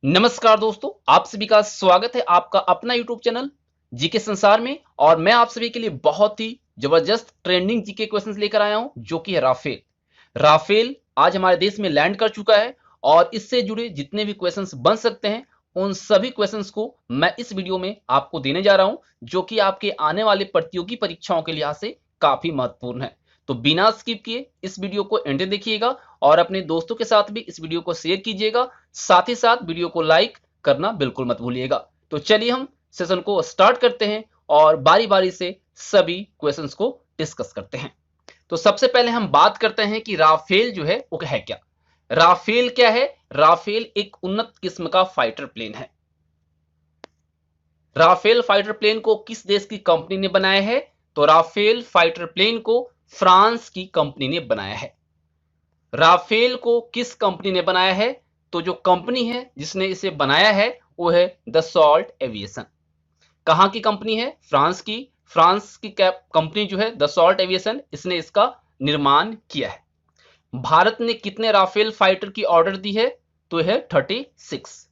नमस्कार दोस्तों, आप सभी का स्वागत है आपका अपना यूट्यूब चैनल जीके संसार में। और मैं आप सभी के लिए बहुत ही जबरदस्त ट्रेंडिंग जीके क्वेश्चंस लेकर आया हूं, जो कि है राफेल। राफेल आज हमारे देश में लैंड कर चुका है और इससे जुड़े जितने भी क्वेश्चंस बन सकते हैं उन सभी क्वेश्चंस को मैं इस वीडियो में आपको देने जा रहा हूं, जो कि आपके आने वाले प्रतियोगी परीक्षाओं के लिहाज से काफी महत्वपूर्ण है। तो बिना स्किप किए इस वीडियो को एंड तक देखिएगा और अपने दोस्तों के साथ भी इस वीडियो को शेयर कीजिएगा। साथ ही साथ वीडियो को लाइक करना बिल्कुल मत भूलिएगा। तो चलिए हम सेशन को स्टार्ट करते हैं और बारी बारी से सभी क्वेश्चंस को डिस्कस करते हैं। तो सबसे पहले हम बात करते हैं कि राफेल जो है वो है क्या। राफेल क्या है? राफेल एक उन्नत किस्म का फाइटर प्लेन है। राफेल फाइटर प्लेन को किस देश की कंपनी ने बनाया है? तो राफेल फाइटर प्लेन को फ्रांस की कंपनी ने बनाया है। राफेल को किस कंपनी ने बनाया है? तो जो कंपनी है जिसने इसे बनाया है वो है दसॉल्ट एविएशन। कहां की कंपनी है? फ्रांस की। फ्रांस की कंपनी जो है दसॉल्ट एविएशन, इसने इसका निर्माण किया है। भारत ने कितने राफेल फाइटर की ऑर्डर दी है? तो है 36।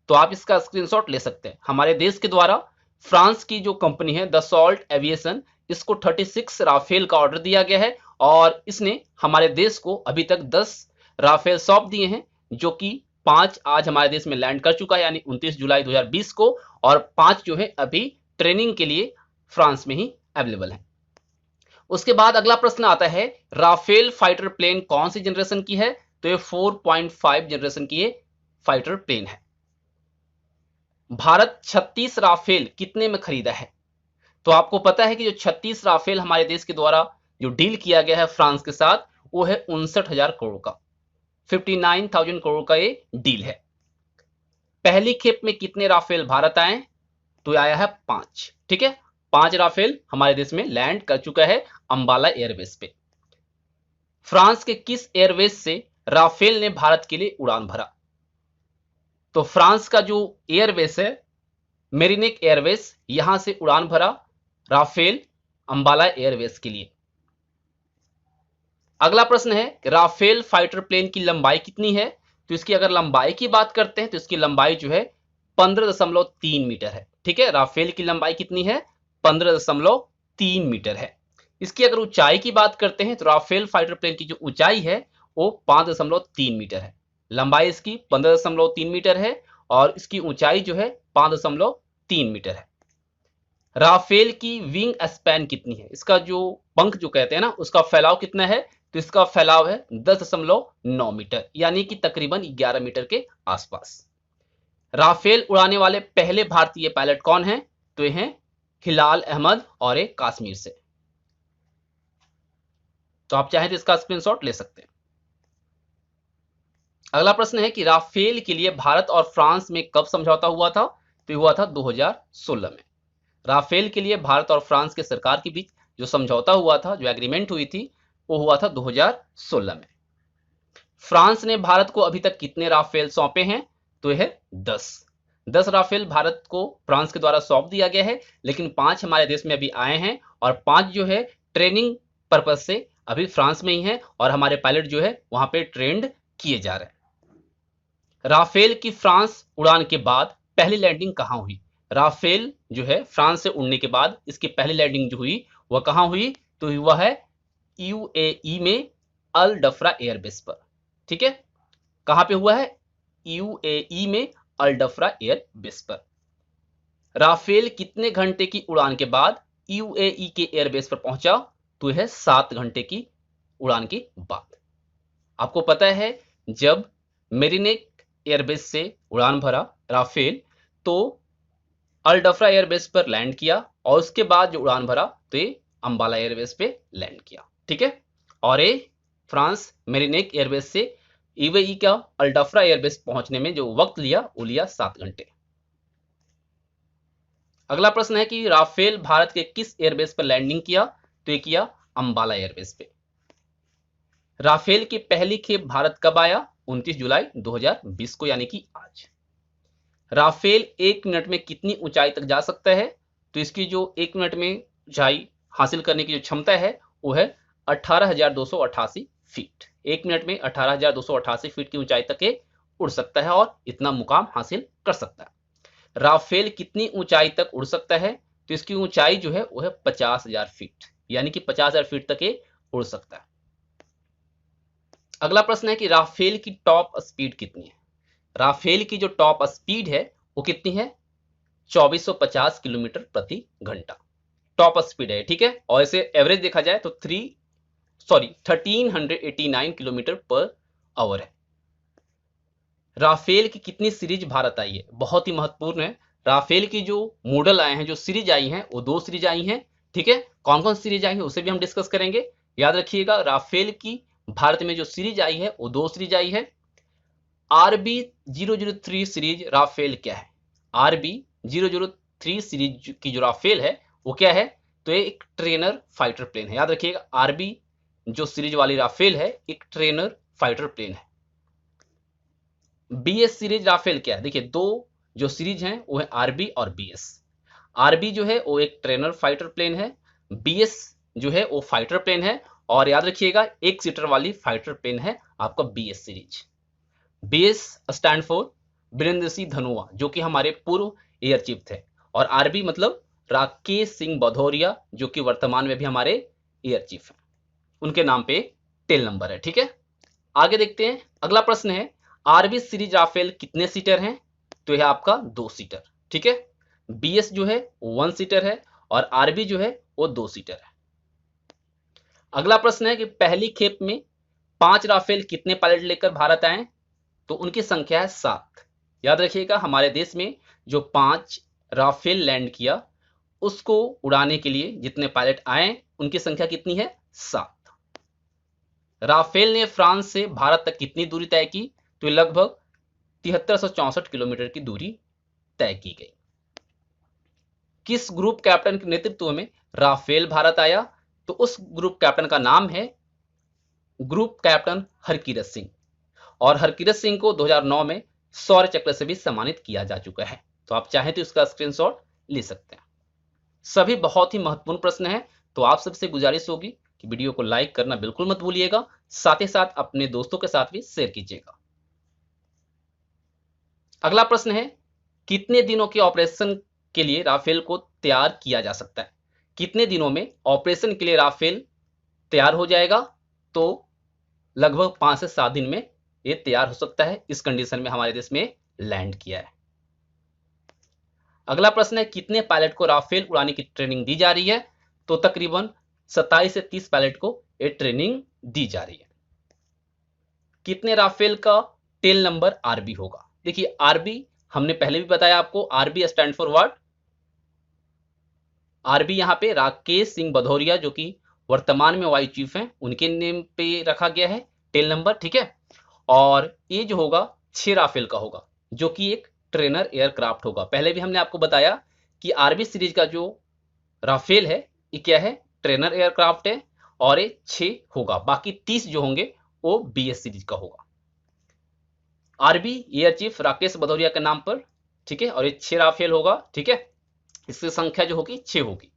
तो आप इसका स्क्रीनशॉट ले सकते हैं। हमारे देश के द्वारा फ्रांस की जो कंपनी है दसॉल्ट एविएशन, इसको 36 राफेल का ऑर्डर दिया गया है और इसने हमारे देश को अभी तक 10 राफेल सौंप दिए हैं, जो कि 5 आज हमारे देश में लैंड कर चुका है, यानी 29 जुलाई 2020 को, और 5 जो है अभी ट्रेनिंग के लिए फ्रांस में ही अवेलेबल है। उसके बाद अगला प्रश्न आता है, राफेल फाइटर प्लेन कौन सी जनरेशन की है? तो ये 4.5 जनरेशन की ये फाइटर प्लेन है। भारत 36 राफेल कितने में खरीदा है? तो आपको पता है कि जो 36 राफेल हमारे देश के द्वारा जो डील किया गया है फ्रांस के साथ, वो है 59,000 करोड़ का। 59,000 करोड़ का ये डील है। पहली खेप में कितने राफेल भारत आए? तो आया है 5। ठीक है, 5 राफेल हमारे देश में लैंड कर चुका है अंबाला एयरबेस पे। फ्रांस के किस एयरबेस से राफेल ने भारत के लिए उड़ान भरा? तो फ्रांस का जो एयरबेस है मेरिनेक एयरबेस, यहां से उड़ान भरा राफेल अंबाला एयरबेस के लिए। अगला प्रश्न है, राफेल फाइटर प्लेन की लंबाई कितनी है? तो इसकी अगर लंबाई की बात करते हैं तो इसकी लंबाई जो है 15.3 मीटर है। ठीक है, राफेल की लंबाई कितनी है? 15.3 मीटर है। इसकी अगर ऊंचाई की बात करते हैं तो राफेल फाइटर प्लेन की जो ऊंचाई है वो 5.3 मीटर है। लंबाई इसकी 15.3 मीटर है और इसकी ऊंचाई जो है 5.3 मीटर है। राफेल की विंग स्पैन कितनी है? इसका जो पंख जो कहते हैं ना, उसका फैलाव कितना है? तो इसका फैलाव है 10.9 मीटर, यानी कि तकरीबन 11 मीटर के आसपास। राफेल उड़ाने वाले पहले भारतीय पायलट कौन हैं? तो ये हैं हिलाल अहमद और एक कश्मीर से। तो आप चाहें तो इसका स्क्रीनशॉट ले सकते हैं। अगला प्रश्न है कि राफेल के लिए भारत और फ्रांस में कब समझौता हुआ था? तो ये हुआ था 2016 में। राफेल के लिए भारत और फ्रांस के सरकार के बीच जो समझौता हुआ था, जो एग्रीमेंट हुई थी, वो हुआ था 2016 में। फ्रांस ने भारत को अभी तक कितने राफेल सौंपे हैं? तो यह है 10 राफेल भारत को फ्रांस के द्वारा सौंप दिया गया है, लेकिन 5 हमारे देश में अभी आए हैं और 5 जो है ट्रेनिंग पर्पज से अभी फ्रांस में ही है और हमारे पायलट जो है वहां पे ट्रेंड किए जा रहे हैं। राफेल की फ्रांस उड़ान के बाद पहली लैंडिंग कहां हुई? राफेल जो है फ्रांस से उड़ने के बाद इसकी पहली लैंडिंग जो हुई वह कहां हुई? तो वह है यूएई में अल डफरा एयरबेस पर। ठीक है, कहां पे हुआ है? यूएई में अल डफरा एयरबेस पर। राफेल कितने घंटे की उड़ान के बाद यूएई के एयरबेस पर पहुंचा? तो यह 7 घंटे की उड़ान के बाद। आपको पता है जब मेरिनेक एयरबेस से उड़ान भरा राफेल, तो अल डफरा एयरबेस पर लैंड किया और उसके बाद जो उड़ान भरा तो ये अंबाला एयरबेस पे लैंड किया। ठीक है, और ये फ्रांस मेरिनेक एयरबेस से यूएई का अल डफरा एयरबेस पहुंचने में जो वक्त लिया वो लिया 7 घंटे। अगला प्रश्न है कि राफेल भारत के किस एयरबेस पर लैंडिंग किया? तो ये किया अंबाला एयरबेस पे। राफेल की पहली खेप भारत कब आया? 29 जुलाई 2020 को, यानी कि आज। राफेल 1 मिनट में कितनी ऊंचाई तक जा सकता है? तो इसकी जो 1 मिनट में ऊंचाई हासिल करने की जो क्षमता है वो है 18,288 फीट। 1 मिनट में 18,288 फीट की ऊंचाई तक ये उड़ सकता है और इतना मुकाम हासिल कर सकता है। राफेल कितनी ऊंचाई तक उड़ सकता है? तो इसकी ऊंचाई जो है वो है 50,000 फीट, यानी कि 50,000 फीट तक ये उड़ सकता है। अगला प्रश्न है कि राफेल की टॉप स्पीड कितनी है? राफेल की जो टॉप स्पीड है वो कितनी है? 2450 किलोमीटर प्रति घंटा टॉप स्पीड है, ठीक है। और इसे एवरेज देखा जाए तो 1389 किलोमीटर पर आवर है। राफेल की कितनी सीरीज भारत आई है? बहुत ही महत्वपूर्ण है। राफेल की जो मॉडल आए हैं, जो सीरीज आई हैं, वो 2 सीरीज आई हैं, ठीक है। कौन कौन सीरीज आई है उसे भी हम डिस्कस करेंगे। याद रखिएगा, राफेल की भारत में जो सीरीज आई है वो 2 सीरीज आई है। RB003 सीरीज राफेल क्या है? RB003 सीरीज की जो राफेल है वो क्या है? तो ये एक ट्रेनर फाइटर प्लेन है। याद रखिएगा, आरबी जो सीरीज वाली राफेल है एक ट्रेनर फाइटर प्लेन है। बीएस सीरीज राफेल क्या है? देखिए, 2 जो सीरीज हैं वो है आरबी और बीएस। आरबी जो है वो एक ट्रेनर फाइटर प्लेन है, बीएस जो है वो फाइटर प्लेन है। और याद रखिएगा, 1 सीटर वाली फाइटर प्लेन है आपका BS series. BS stand for Birendra Singh Dhanoa, जो कि हमारे पूर्व एयर चीफ थे। और आरबी मतलब राकेश सिंह भदौरिया, जो कि वर्तमान में भी हमारे एयर चीफ हैं। उनके नाम पे टेल नंबर है, ठीक है। आगे देखते हैं, अगला प्रश्न है आरबी सीरीज राफेल कितने सीटर हैं? तो यह आपका 2 सीटर, ठीक है। बीएस जो है 1 सीटर है और आरबी जो है वो 2 सीटर है। अगला प्रश्न है कि पहली खेप में 5 राफेल कितने पायलट लेकर भारत आए? तो उनकी संख्या है 7। याद रखिएगा, हमारे देश में जो 5 राफेल लैंड किया उसको उड़ाने के लिए जितने पायलट आए उनकी संख्या कितनी है? 7। राफेल ने फ्रांस से भारत तक कितनी दूरी तय की? तो लगभग 7364 किलोमीटर की दूरी तय की गई। किस ग्रुप कैप्टन के नेतृत्व में राफेल भारत आया? तो उस ग्रुप कैप्टन का नाम है ग्रुप कैप्टन हरकीरत सिंह। और हरकीरत सिंह को 2009 में शौर्य चक्र से भी सम्मानित किया जा चुका है। तो आप चाहें तो इसका स्क्रीनशॉट ले सकते हैं। सभी बहुत ही महत्वपूर्ण प्रश्न हैं, तो आप सबसे गुजारिश होगी कि वीडियो को लाइक करना बिल्कुल मत भूलिएगा, साथ ही साथ अपने दोस्तों के साथ भी शेयर कीजिएगा। अगला प्रश्न है कितने दिनों के ऑपरेशन के लिए राफेल को तैयार किया जा सकता है? कितने दिनों में ऑपरेशन के लिए राफेल तैयार हो जाएगा? तो लगभग 5 से 7 दिन में ये तैयार हो सकता है। इस कंडीशन में हमारे देश में लैंड किया है। अगला प्रश्न है कितने पायलट को राफेल उड़ाने की ट्रेनिंग दी जा रही है? तो तकरीबन 27 से 30 पायलट को ये ट्रेनिंग दी जा रही है। कितने राफेल का टेल नंबर आरबी होगा? देखिए, आरबी हमने पहले भी बताया आपको, RB stand for what? RB यहाँ पे राकेश सिंह भदौरिया, जो कि वर्तमान में वाई चीफ हैं, उनके नेम पे रखा गया है टेल नंबर, ठीक है। और ये जो होगा 6 राफेल का होगा, जो कि एक ट्रेनर एयरक्राफ्ट होगा। पहले भी हमने आपको बताया कि आरबी सीरीज का जो राफेल है ये क्या है? ट्रेनर एयरक्राफ्ट है और ये 6 होगा। बाकी 30 जो होंगे वो बीएस सीरीज का होगा। RB air chief Rakesh Bhadauria के नाम पर, ठीक है। और ये 6 राफेल होगा, ठीक है। इसकी संख्या जो होगी 6 होगी।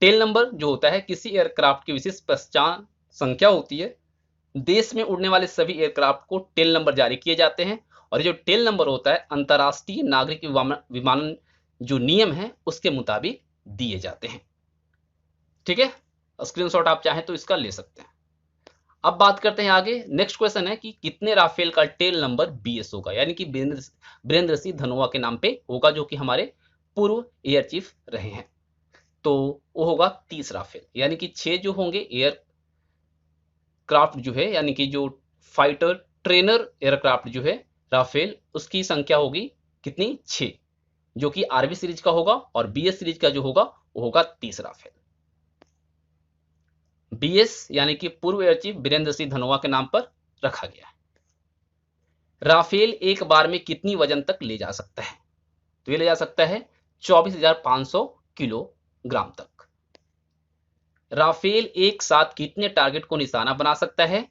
टेल नंबर जो होता है किसी एयरक्राफ्ट की विशेष पहचान संख्या होती है। देश में उड़ने वाले सभी एयरक्राफ्ट को टेल नंबर जारी किए जाते हैं और ये जो टेल नंबर होता है अंतर्राष्ट्रीय नागरिक विमानन जो नियम है उसके मुताबिक दिए जाते हैं, ठीक है। स्क्रीनशॉट आप चाहें तो इसका ले सकते हैं। अब बात करते हैं आगे। नेक्स्ट क्वेश्चन है कि कितने राफेल का टेल नंबर बीएस होगा, यानी कि बीरेंद्र सिंह धनोआ के नाम पे होगा, जो कि हमारे पूर्व एयर चीफ रहे हैं। तो वो होगा 30 राफेल, यानी कि 6 जो होंगे एयर क्राफ्ट जो है, यानी कि जो फाइटर ट्रेनर एयरक्राफ्ट जो है राफेल, उसकी संख्या होगी कितनी? 6, जो कि आरबी सीरीज का होगा। और बीएस सीरीज का जो होगा वो होगा 30 राफेल। बीएस यानी कि पूर्व एयर चीफ बीरेंद्र सिंह धनोआ के नाम पर रखा गया है। राफेल एक बार में कितनी वजन तक ले जा सकता है? तो ये ले जा सकता है 24,500 किलोग्राम तक। राफेल एक साथ कितने टारगेट को निशाना बना सकता है?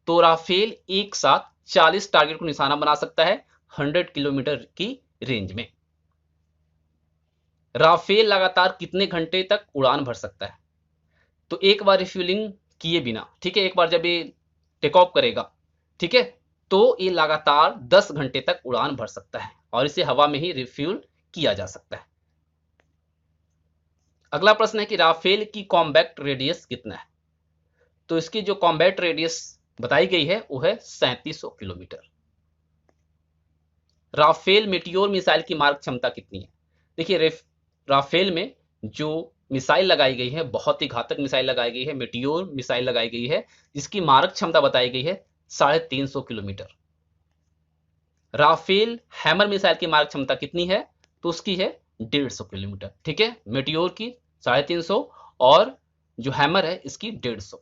तो राफेल एक साथ 40 टारगेट को निशाना बना सकता है 100 किलोमीटर की रेंज में। राफेल लगातार कितने घंटे तक उड़ान भर सकता है? तो एक बार रिफ्यूलिंग किए बिना, ठीक है, एक बार जब ये टेक ऑफ करेगा, ठीक है, तो ये लगातार 10 घंटे तक उड़ान भर सकता है और इसे हवा में ही रिफ्यूल किया जा सकता है। अगला प्रश्न है कि राफेल की कॉम्बैट रेडियस कितना है? तो इसकी जो कॉम्बैट रेडियस बताई गई है वो है 3700 किलोमीटर। राफेल मेटियोर मिसाइल की मारक क्षमता कितनी है? देखिए राफेल में जो मिसाइल लगाई गई है बहुत ही घातक मिसाइल लगाई गई है, मेटियोर मिसाइल लगाई गई है, जिसकी मारक क्षमता बताई गई है 350 किलोमीटर। राफेल हैमर मिसाइल की मारक क्षमता कितनी है? तो उसकी है 150 किलोमीटर। ठीक है, मेटियोर की 350 और जो हैमर है इसकी 150।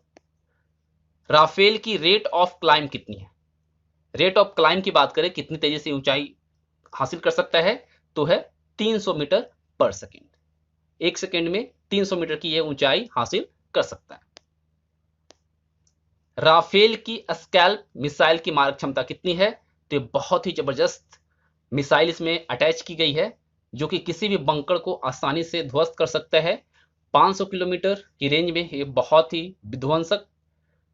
राफेल की रेट ऑफ क्लाइम कितनी है? रेट ऑफ क्लाइम की बात करें, कितनी तेजी से ऊंचाई हासिल कर सकता है, तो है 300 मीटर पर सेकेंड। एक सेकेंड में 300 मीटर की यह ऊंचाई हासिल कर सकता है। राफेल की स्कैल्प मिसाइल की मारक क्षमता कितनी है? तो बहुत ही जबरदस्त मिसाइल इसमें अटैच की गई है जो कि किसी भी बंकर को आसानी से ध्वस्त कर सकता है। 500 किलोमीटर की रेंज में ये बहुत ही विध्वंसक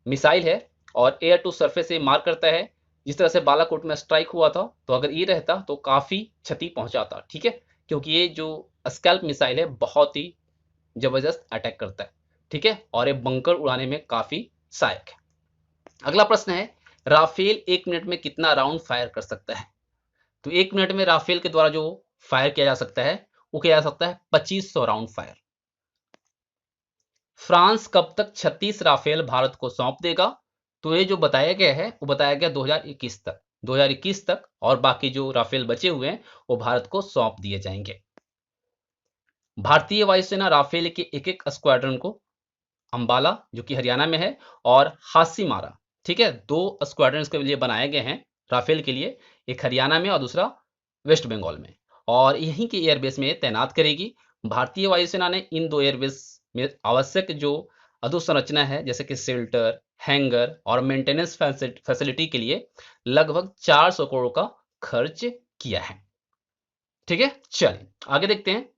मिसाइल है और एयर टू सरफेस से मार करता है। जिस तरह से बालाकोट में स्ट्राइक हुआ था, तो अगर ये रहता तो काफी क्षति पहुंचाता। ठीक है, क्योंकि ये जो स्कैल्प मिसाइल है बहुत ही जबरदस्त अटैक करता है। ठीक है, और ये बंकर उड़ाने में काफी सहायक है। अगला प्रश्न है, राफेल 1 मिनट में कितना राउंड फायर कर सकता है? तो 1 मिनट में राफेल के द्वारा जो फायर किया जा सकता है वो किया जा सकता है 2500 राउंड फायर। फ्रांस कब तक 36 राफेल भारत को सौंप देगा? तो ये जो बताया गया है वो बताया गया 2021 तक। 2021 तक, और बाकी जो राफेल बचे हुए हैं वो भारत को सौंप दिए जाएंगे। भारतीय वायुसेना राफेल के एक एक स्क्वाड्रन को अंबाला जो कि हरियाणा में है और हासीमारा, ठीक है, 2 स्क्वाड्रन के लिए बनाए गए हैं राफेल के लिए, एक हरियाणा में और दूसरा वेस्ट बंगाल में, और यहीं के एयरबेस में तैनात करेगी। भारतीय वायुसेना ने इन 2 एयरबेस में आवश्यक जो अधोसंरचना है जैसे कि शेल्टर, हैंगर और मेंटेनेंस फैसिलिटी के लिए लगभग 400 करोड़ का खर्च किया है। ठीक है, चलिए आगे देखते हैं।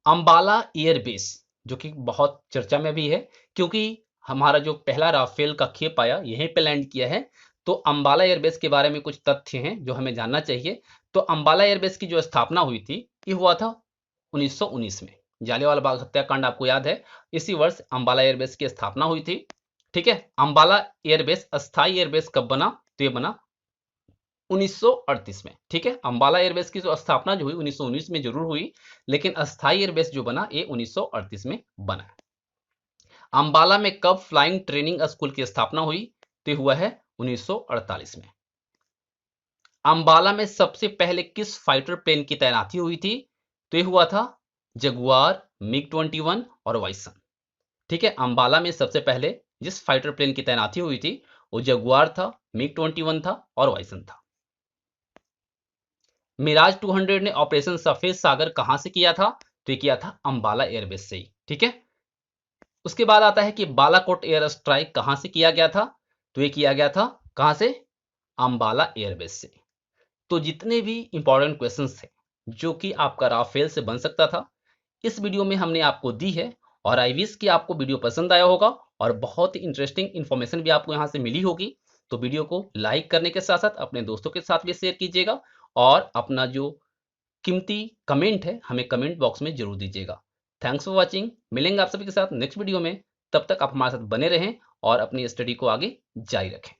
अंबाला एयरबेस जो कि बहुत चर्चा में भी है क्योंकि हमारा जो पहला राफेल का खेप आया यहीं पे लैंड किया है। तो अंबाला एयरबेस के बारे में कुछ तथ्य हैं जो हमें जानना चाहिए। तो अंबाला एयरबेस की जो स्थापना हुई थी ये हुआ था 1919 में। जालियांवाला बाग हत्याकांड आपको याद है, इसी वर्ष अंबाला एयरबेस की स्थापना हुई थी। ठीक है, अंबाला एयरबेस अस्थायी एयरबेस कब बना? तो ये बना 1938 में। ठीक है, अंबाला एयरबेस की जो स्थापना जो हुई 1919 में जरूर हुई, लेकिन अस्थायी एयरबेस जो बना ये 1938 में बना। अंबाला में कब फ्लाइंग ट्रेनिंग स्कूल की स्थापना हुई? तो हुआ है 1948 में। अंबाला में सबसे पहले किस फाइटर प्लेन की तैनाती हुई थी? तो ये हुआ था जगुआर, मिग-21 और वाइसन। ठीक है, अंबाला में सबसे पहले जिस फाइटर प्लेन की तैनाती हुई थी वो जगुआर था, मिग-21 था और वाइसन था। मिराज 200 ने ऑपरेशन सफेद सागर कहां से किया था? तो ये किया था अंबाला एयरबेस से ही। ठीक है, उसके बाद आता है कि बालाकोट एयर स्ट्राइक कहां से किया गया था? तो ये किया गया था कहां से? अंबाला एयरबेस से। तो जितने भी इंपॉर्टेंट क्वेश्चंस थे जो कि आपका राफेल से बन सकता था, इस वीडियो में हमने आपको दी है और आई विश कि आपको वीडियो पसंद आया होगा और बहुत ही इंटरेस्टिंग इंफॉर्मेशन भी आपको यहाँ से मिली होगी। तो वीडियो को लाइक करने के साथ साथ अपने दोस्तों के साथ भी शेयर कीजिएगा और अपना जो कीमती कमेंट है हमें कमेंट बॉक्स में जरूर दीजिएगा। Thanks for watching. मिलेंगे आप सभी के साथ नेक्स्ट वीडियो में। तब तक आप हमारे साथ बने रहें और अपनी स्टडी को आगे जारी रखें।